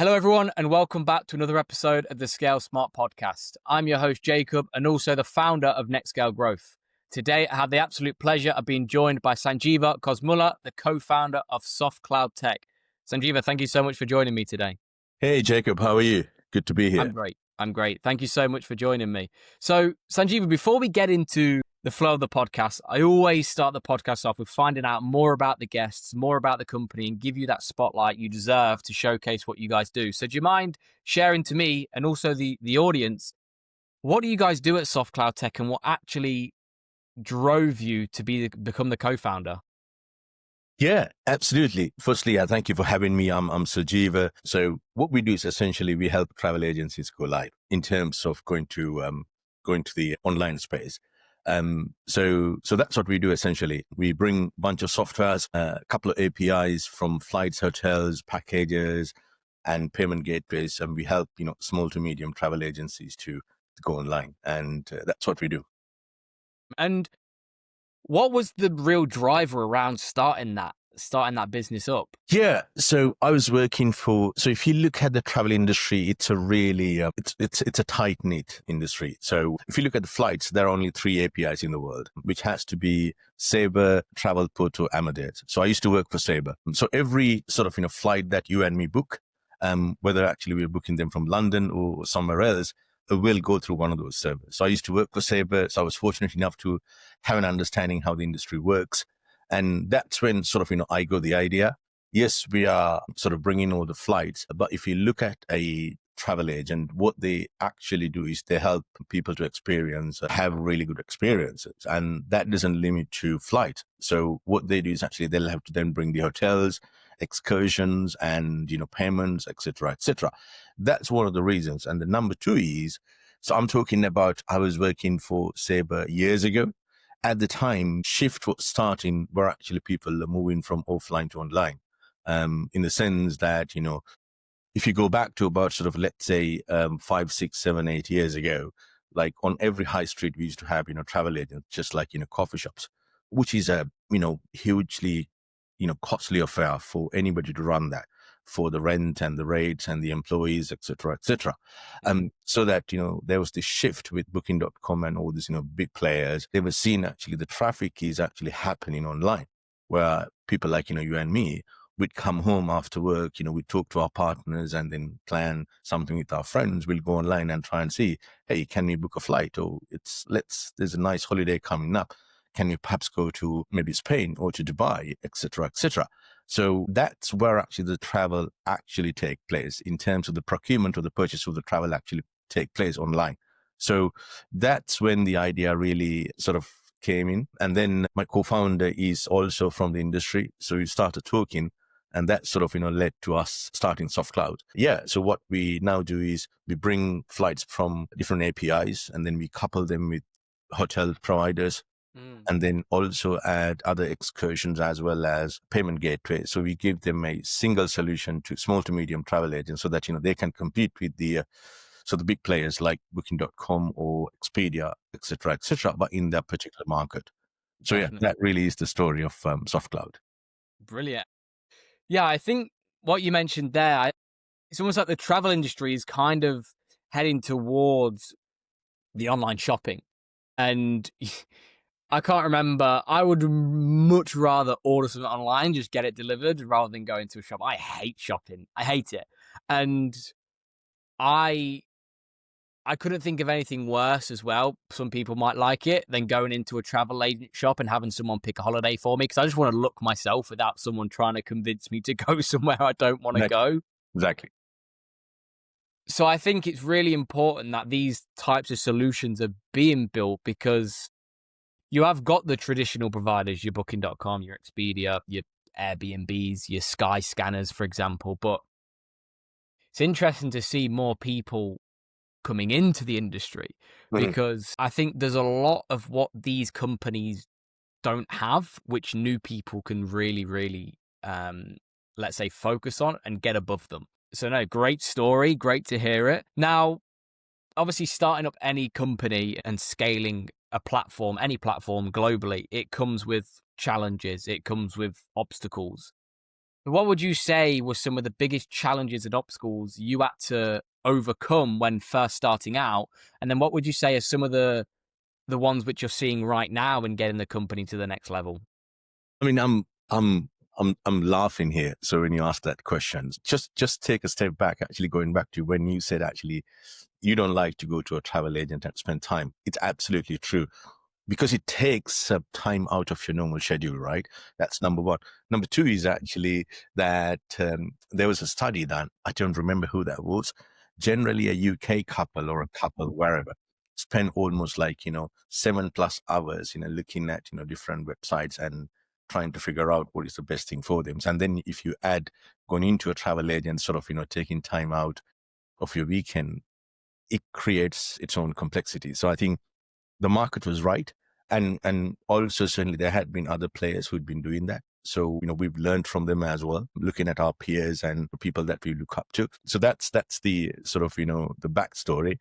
Hello, everyone, and welcome back to another episode of the Scale Smart podcast. I'm your host, Jacob, and also the founder of Next Scale Growth. Today, I have the absolute pleasure of being joined by Sajeeva Kosmulla, the co-founder of SoftCloudTec. Sajeeva, thank you so much for joining me today. Hey, Jacob, how are you? Good to be here. I'm great. Thank you so much for joining me. So, Sajeeva, before we get into the flow of the podcast, I always start the podcast off with finding out more about the guests, more about the company, and give you that spotlight you deserve to showcase what you guys do. So do you mind sharing to me and also the audience, what do you guys do at SoftCloudTec and what actually drove you to become the co-founder? Yeah, absolutely. Firstly, thank you for having me. I'm Sajeeva. So what we do is essentially we help travel agencies go live in terms of going to the online space. So that's what we do essentially. We bring a bunch of softwares, a couple of APIs from flights, hotels, packages, and payment gateways, and we help small to medium travel agencies to go online, and that's what we do. And what was the real driver around starting that business up? Yeah, so I was working so if you look at the travel industry, it's a really it's a tight knit industry. So if you look at the flights, there are only 3 APIs in the world, which has to be Sabre, Travelport, or Amadeus. So I used to work for Sabre. So every sort of flight that you and me book, whether actually we're booking them from London or somewhere else, will go through one of those servers. So I used to work for Sabre. So I was fortunate enough to have an understanding how the industry works. And that's when I got the idea. Yes, we are sort of bringing all the flights, but if you look at a travel agent, what they actually do is they help people to have really good experiences. And that doesn't limit to flight. So what they do is actually they'll have to then bring the hotels, excursions, and, payments, etc., etc. That's one of the reasons. And the number 2 is, so I'm talking about, I was working for Sabre years ago. At the time, shift was starting where actually people are moving from offline to online. In the sense that, if you go back to about let's say 5, 6, 7, 8 years ago, like on every high street, we used to have, travel agents, just like, coffee shops, which is a, hugely, costly affair for anybody to run that, for the rent and the rates and the employees, etc., etc. So that, there was this shift with Booking.com and all these, big players. They were seeing actually the traffic is actually happening online, where people like, you and me, we'd come home after work, we'd talk to our partners and then plan something with our friends. We'll go online and try and see, hey, can we book a flight? Or there's a nice holiday coming up. Can we perhaps go to maybe Spain or to Dubai, etc., etc. So that's where actually the travel actually take place in terms of the procurement or the purchase of the travel actually take place online. So that's when the idea really sort of came in. And then my co-founder is also from the industry. So we started talking, and that led to us starting SoftCloud. Yeah. So what we now do is we bring flights from different APIs, and then we couple them with hotel providers, and then also add other excursions as well as payment gateways. So we give them a single solution to small to medium travel agents so that, they can compete with the big players like Booking.com or Expedia, etc., etc., but in that particular market. So Definitely. that really is the story of SoftCloud. Brilliant. Yeah, I think what you mentioned there, it's almost like the travel industry is kind of heading towards the online shopping. And I can't remember. I would much rather order something online, just get it delivered rather than going to a shop. I hate shopping. I hate it. And I couldn't think of anything worse as well. Some people might like it than going into a travel agent shop and having someone pick a holiday for me, because I just want to look myself without someone trying to convince me to go somewhere I don't want to go. Exactly. So I think it's really important that these types of solutions are being built, because you have got the traditional providers, your Booking.com, your Expedia, your Airbnbs, your Sky scanners, for example. But it's interesting to see more people coming into the industry, because I think there's a lot of what these companies don't have, which new people can really, really, let's say, focus on and get above them. So no, great story. Great to hear it. Now, obviously, starting up any company and scaling a platform, any platform globally, it comes with challenges. It comes with obstacles. What would you say were some of the biggest challenges and obstacles you had to overcome when first starting out? And then what would you say are some of the ones which you're seeing right now in getting the company to the next level? I mean, I'm laughing here. So when you ask that question, just take a step back. Actually, going back to when you said actually you don't like to go to a travel agent and spend time. It's absolutely true because it takes time out of your normal schedule, right? That's number one. Number two is actually that there was a study done. I don't remember who that was. Generally, a UK couple or a couple wherever spend almost like 7+ hours, looking at different websites and trying to figure out what is the best thing for them. And then if you add going into a travel agent, sort of taking time out of your weekend, it creates its own complexity. So I think the market was right. And also certainly there had been other players who'd been doing that. So, we've learned from them as well, looking at our peers and people that we look up to. So that's the sort of, the backstory.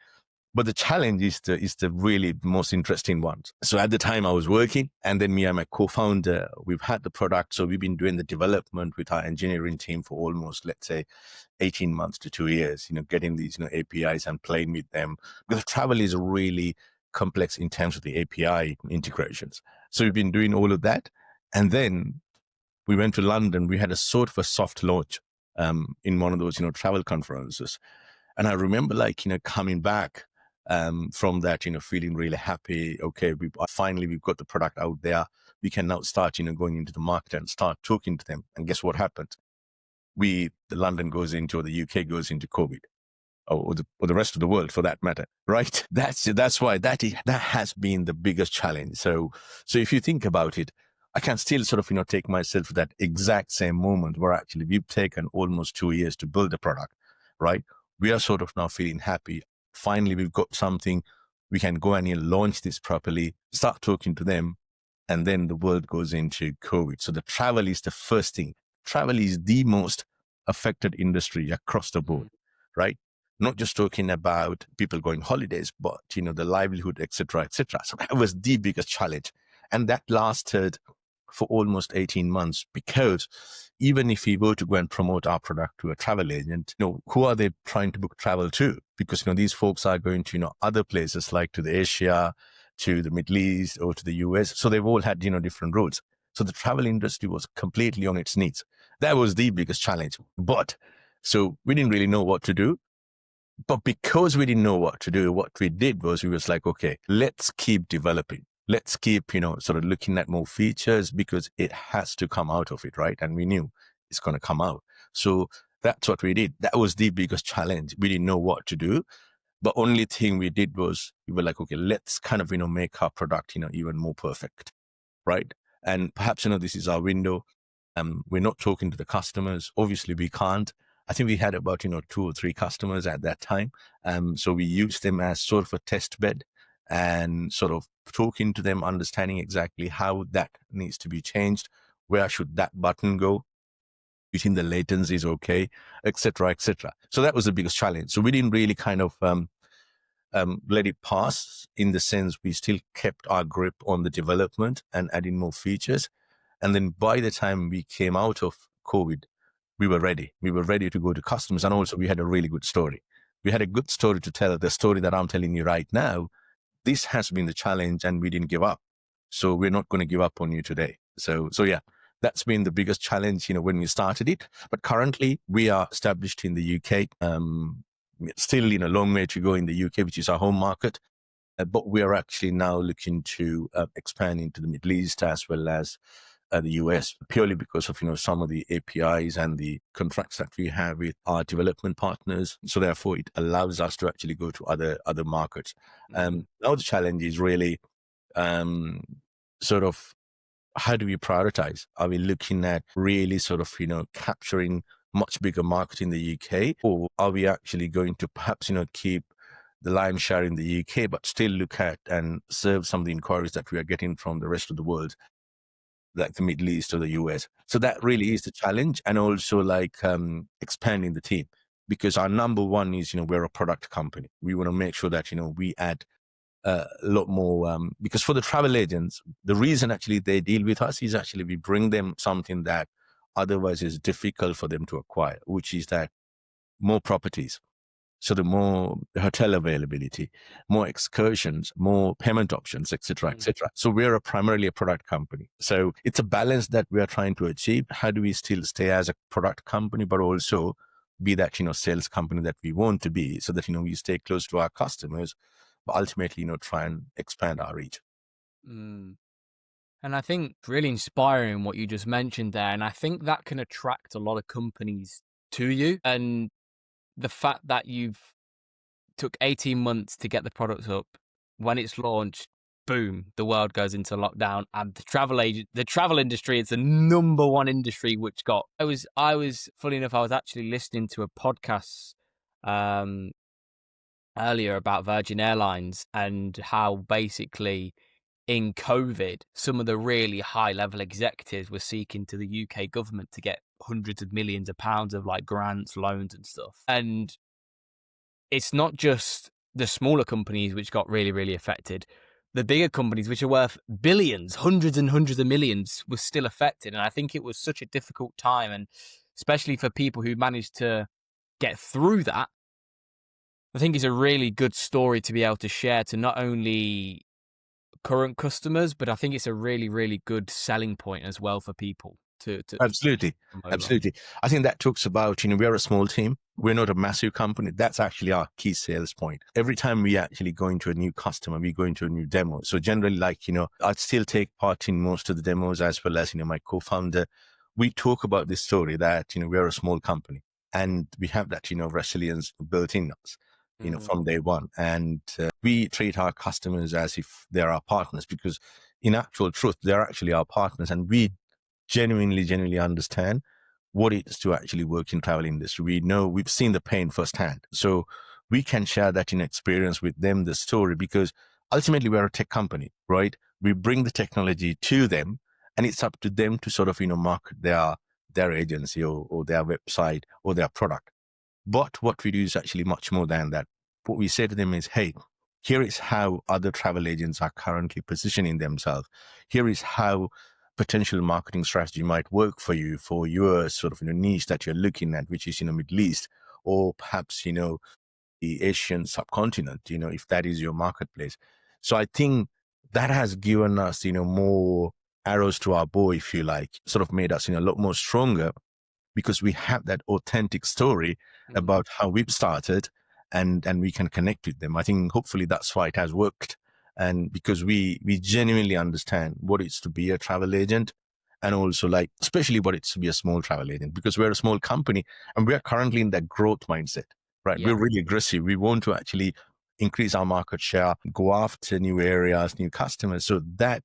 But the challenge is the really most interesting one. So at the time I was working, and then me and my co-founder, we've had the product. So we've been doing the development with our engineering team for almost, let's say, 18 months to 2 years, getting these, APIs and playing with them. Because travel is really complex in terms of the API integrations. So we've been doing all of that. And then we went to London. We had a sort of a soft launch in one of those, travel conferences. And I remember coming back from that, feeling really happy. Okay, we've got the product out there. We can now start, going into the market and start talking to them. And guess what happened? The London goes into, or the UK goes into COVID, or the rest of the world for that matter, right? That's why that has been the biggest challenge. So if you think about it, I can still sort of, take myself to that exact same moment where actually we've taken almost 2 years to build the product, right? We are sort of now feeling happy. Finally, we've got something. We can go and launch this properly, start talking to them, and then the world goes into COVID. So the travel is the first thing. Travel is the most affected industry across the board, right? Not just talking about people going holidays, but the livelihood, etc., etc. So that was the biggest challenge, and that lasted for almost 18 months, because even if we were to go and promote our product to a travel agent, who are they trying to book travel to? Because, these folks are going to, other places like to the Asia, to the Middle East, or to the US. So they've all had, different routes. So the travel industry was completely on its knees. That was the biggest challenge. But so we didn't really know what to do. But because we didn't know what to do, what we did was we was like, okay, let's keep developing. Let's keep, sort of looking at more features, because it has to come out of it, right? And we knew it's going to come out. So that's what we did. That was the biggest challenge. We didn't know what to do. But only thing we did was we were like, okay, let's kind of, make our product, even more perfect, right? And perhaps, this is our window. We're not talking to the customers. Obviously, we can't. I think we had about, 2 or 3 customers at that time. So we used them as sort of a test bed and sort of talking to them, understanding exactly how that needs to be changed. Where should that button go? Between the latency is okay, etc., etc. So that was the biggest challenge. So we didn't really kind of let it pass, in the sense we still kept our grip on the development and adding more features. And then by the time we came out of COVID, we were ready. We were ready to go to customers. And also we had a really good story. We had a good story to tell, the story that I'm telling you right now. This has been the challenge, and we didn't give up. So we're not going to give up on you today. So yeah, that's been the biggest challenge, when we started it. But currently we are established in the UK. Still, a long way to go in the UK, which is our home market. But we are actually now looking to expand into the Middle East as well as the US, purely because of some of the APIs and the contracts that we have with our development partners. So therefore, it allows us to actually go to other markets. Now the challenge is really sort of, how do we prioritize? Are we looking at really sort of capturing much bigger market in the UK, or are we actually going to perhaps keep the lion's share in the UK, but still look at and serve some of the inquiries that we are getting from the rest of the world, like the Middle East or the US? So that really is the challenge. And also expanding the team, because our number one is, we're a product company. We want to make sure that, we add a lot more, because for the travel agents, the reason actually they deal with us is actually we bring them something that otherwise it's difficult for them to acquire, which is that more properties. So the more hotel availability, more excursions, more payment options, etc., etc. So we are primarily a product company. So it's a balance that we are trying to achieve. How do we still stay as a product company, but also be that, sales company that we want to be, so that, we stay close to our customers, but ultimately, try and expand our reach. Mm. And I think it's really inspiring what you just mentioned there. And I think that can attract a lot of companies to you. And the fact that you've took 18 months to get the product up, when it's launched, boom, the world goes into lockdown, and the travel industry is the number one industry which got. I was funny enough, I was actually listening to a podcast earlier about Virgin Airlines and how basically in COVID, some of the really high level executives were seeking to the UK government to get hundreds of millions of pounds of like grants, loans and stuff. And it's not just the smaller companies which got really, really affected. The bigger companies, which are worth billions, hundreds and hundreds of millions, were still affected. And I think it was such a difficult time. And especially for people who managed to get through that, I think it's a really good story to be able to share to not only current customers, but I think it's a really, really good selling point as well for people to Absolutely. come over. Absolutely. I think that talks about, we're a small team. We're not a massive company. That's actually our key sales point. Every time we actually go into a new customer, we go into a new demo. So generally, like, I'd still take part in most of the demos, as well as, my co-founder. We talk about this story that, we're a small company and we have that, resilience built in us, from day one. And we treat our customers as if they're our partners, because in actual truth, they're actually our partners, and we genuinely understand what it is to actually work in travel industry. We know, we've seen the pain firsthand. So we can share that in experience with them, the story, because ultimately we're a tech company, right? We bring the technology to them, and it's up to them to sort of, market their agency or their website or their product. But what we do is actually much more than that. What we say to them is, hey, here is how other travel agents are currently positioning themselves. Here is how potential marketing strategy might work for you, for your sort of niche that you're looking at, which is, Middle East, or perhaps, the Asian subcontinent, if that is your marketplace. So I think that has given us, more arrows to our bow, if you like, sort of made us, a lot more stronger, because we have that authentic story about how we've started, and we can connect with them. I think hopefully that's why it has worked. And because we genuinely understand what it's to be a travel agent, and also like, especially what it's to be a small travel agent, because we're a small company and we're currently in that growth mindset, right? Yeah. We're really aggressive. We want to actually increase our market share, go after new areas, new customers. So that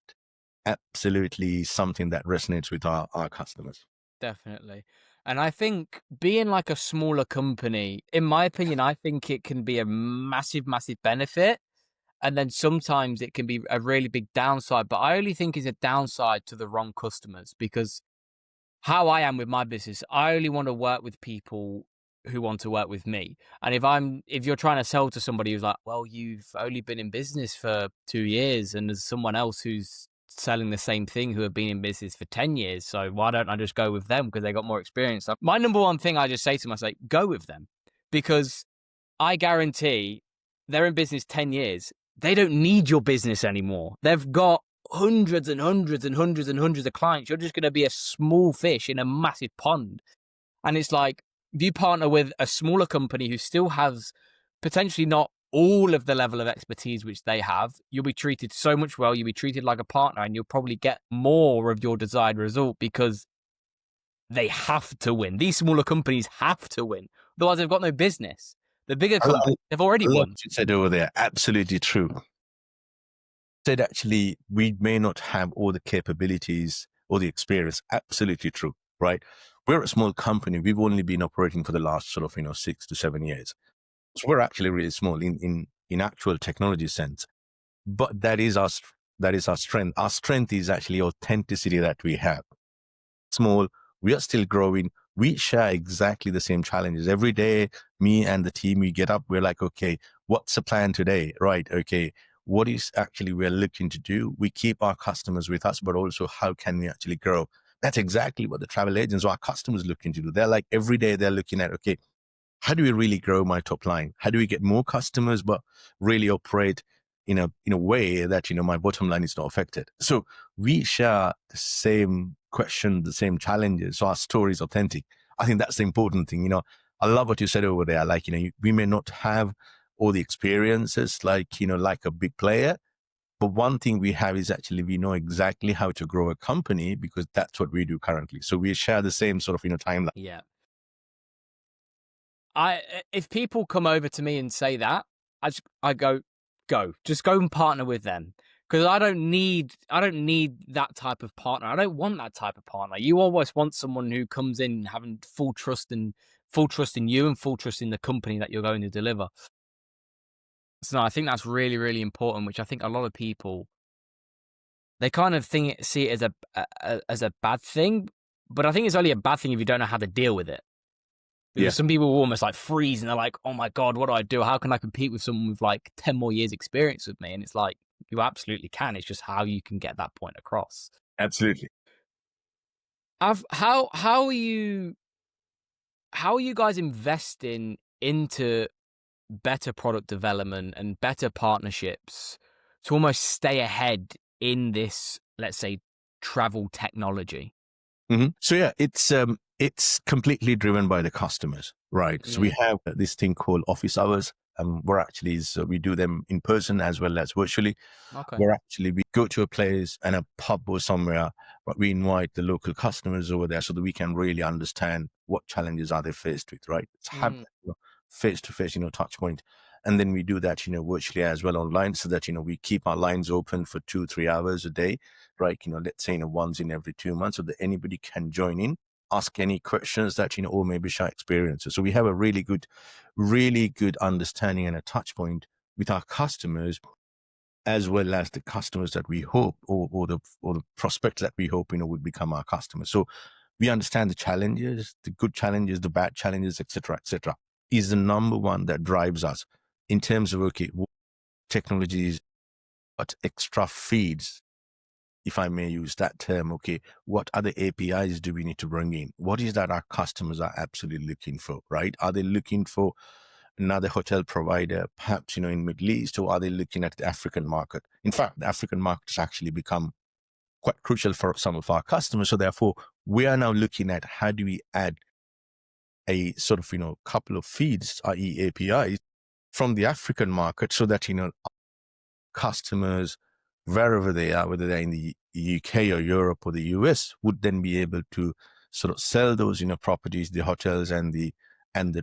absolutely is something that resonates with our customers. Definitely. And I think being like a smaller company, in my opinion, I think it can be a massive, massive benefit. And then sometimes it can be a really big downside. But I only think it's a downside to the wrong customers, because how I am with my business, I only want to work with people who want to work with me. And if you're trying to sell to somebody who's like, well, you've only been in business for 2 years, and there's someone else who's selling the same thing who have been in business for 10 years, so why don't I just go with them because they got more experience? So my number one thing I just say to myself, go with them, because I guarantee they're in business 10 years. They don't need your business anymore. They've got hundreds and hundreds and hundreds and hundreds of clients. You're just going to be a small fish in a massive pond. And it's like, if you partner with a smaller company who still has potentially not all of the level of expertise which they have, you'll be treated so much well. You'll be treated like a partner, and you'll probably get more of your desired result, because they have to win. These smaller companies have to win. Otherwise, they've got no business. The bigger companies, they've already I love won. what you said over there. Absolutely true. Said actually, we may not have all the capabilities or the experience. Absolutely true, right? We're a small company. We've only been operating for the last sort of 6 to 7 years. So we're actually really small in actual technology sense. But that is our strength. Our strength is actually authenticity that we have. Small, we are still growing. We share exactly the same challenges every day. Me and the team, we get up, we're like, okay, what's the plan today? Right. Okay. What is actually we're looking to do? We keep our customers with us, but also how can we actually grow? That's exactly what the travel agents or our customers looking to do. They're like every day they're looking at, okay, how do we really grow my top line? How do we get more customers, but really operate in a way that, my bottom line is not affected? So we share the same question, the same challenges. So our story is authentic. I think that's the important thing. I love what you said over there. Like, we may not have all the experiences like a big player, but one thing we have is actually we know exactly how to grow a company because that's what we do currently. So we share the same sort of, timeline. Yeah. If people come over to me and say that, I go, just go and partner with them. Because I don't need that type of partner. I don't want that type of partner. You always want someone who comes in having full trust in you and full trust in the company that you're going to deliver. So no, I think that's really, really important, which I think a lot of people, they kind of see it as a bad thing, but I think it's only a bad thing if you don't know how to deal with it. Because some people will almost like freeze and they're like, oh my God, what do I do? How can I compete with someone with like 10 more years experience with me? And it's like, you absolutely can. It's just how you can get that point across. Absolutely. How are you guys investing into better product development and better partnerships to almost stay ahead in this, let's say, travel technology? Mm-hmm. So yeah, it's completely driven by the customers, right? So we have this thing called office hours. We do them in person as well as virtually. Okay. Where actually we go to a place and a pub or somewhere, but we invite the local customers over there so that we can really understand what challenges are they faced with, right? It's have face-to-face, touch point. And then we do that, virtually as well online so that, we keep our lines open for 2-3 hours a day, right? Let's say, once in every 2 months so that anybody can join in, ask any questions that, or maybe share experiences. So we have a really good understanding and a touch point with our customers, as well as the customers that we hope or the prospects that we hope, would become our customers. So we understand the challenges, the good challenges, the bad challenges, etc., is the number one that drives us in terms of, okay, what technologies, what extra feeds, if I may use that term, okay, what other APIs do we need to bring in? What is that our customers are absolutely looking for, right? Are they looking for another hotel provider, perhaps, in Middle East, or are they looking at the African market? In fact, the African market has actually become quite crucial for some of our customers. So therefore, we are now looking at how do we add a sort of, couple of feeds, i.e. APIs from the African market so that, customers, wherever they are, whether they're in the UK or Europe or the US, would then be able to sort of sell those, properties, the hotels and the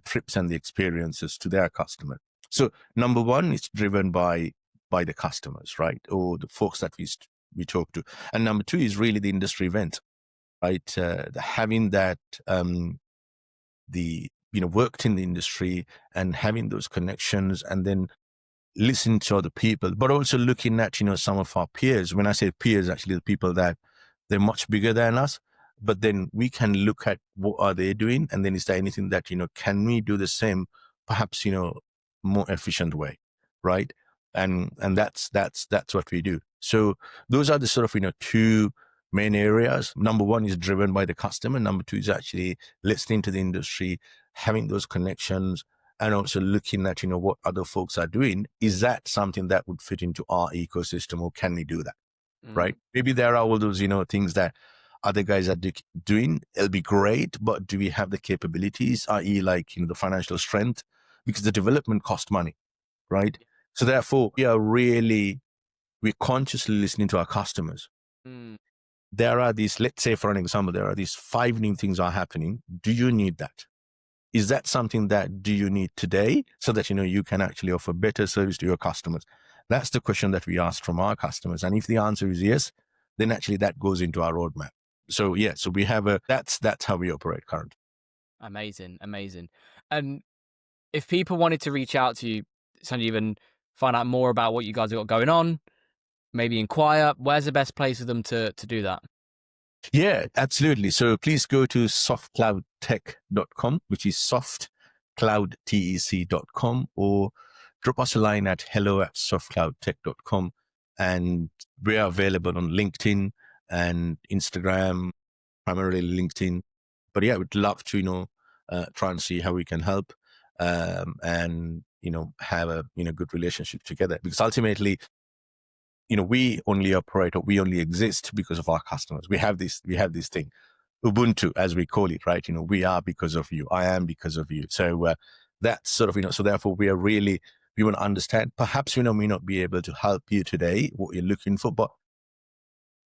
trips and the experiences to their customer. So number one, it's driven by the customers, right? Or the folks that we talk to. And number two is really the industry event, right? Having that, worked in the industry and having those connections and then listen to other people, but also looking at, some of our peers. When I say peers, actually the people that they're much bigger than us, but then we can look at what are they doing. And then is there anything that, can we do the same, perhaps, more efficient way. Right. And that's what we do. So those are the sort of, two main areas. Number one is driven by the customer. Number two is actually listening to the industry, having those connections, and also looking at, what other folks are doing. Is that something that would fit into our ecosystem, or can we do that? Right? Maybe there are all those, things that other guys are doing. It'll be great, but do we have the capabilities, i.e. like, the financial strength? Because the development costs money, right? So therefore, we're consciously listening to our customers. There are these, let's say for an example, there are these 5 new things are happening. Do you need that? Is that something that do you need today so that, you can actually offer better service to your customers? That's the question that we ask from our customers. And if the answer is yes, then actually that goes into our roadmap. So yeah, so we have that's how we operate currently. Amazing. And if people wanted to reach out to you, Sanjeev, and find out more about what you guys have got going on, maybe inquire, where's the best place for them to do that? Yeah, absolutely. So please go to softcloudtech.com, which is softcloudtec.com, or drop us a line at hello@softcloudtech.com. And we are available on LinkedIn and Instagram, primarily LinkedIn. But yeah, we'd love to, try and see how we can help, and, have a, good relationship together. Because ultimately, we only operate, or we only exist because of our customers. We have this thing, Ubuntu, as we call it, right? We are because of you. I am because of you. So that's sort of, so therefore we want to understand. Perhaps, may not be able to help you today, what you're looking for, but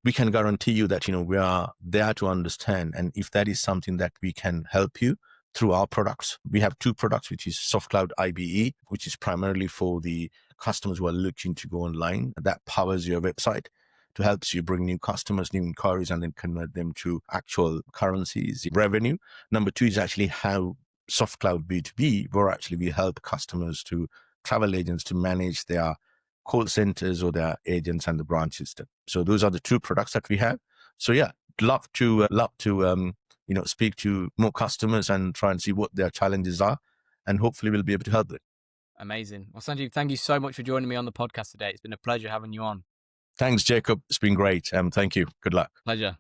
we can guarantee you that, we are there to understand. And if that is something that we can help you through our products, we have two products, which is SoftCloud IBE, which is primarily for the customers who are looking to go online. That powers your website to help you bring new customers, new inquiries, and then convert them to actual currencies, revenue. Number two is actually how SoftCloud B2B, where actually we help customers, to travel agents, to manage their call centers or their agents and the branch system. So those are the two products that we have. So yeah, love to speak to more customers and try and see what their challenges are, and hopefully we'll be able to help them. Amazing. Well, Sanjeev, thank you so much for joining me on the podcast today. It's been a pleasure having you on. Thanks, Jacob. It's been great. Thank you. Good luck. Pleasure.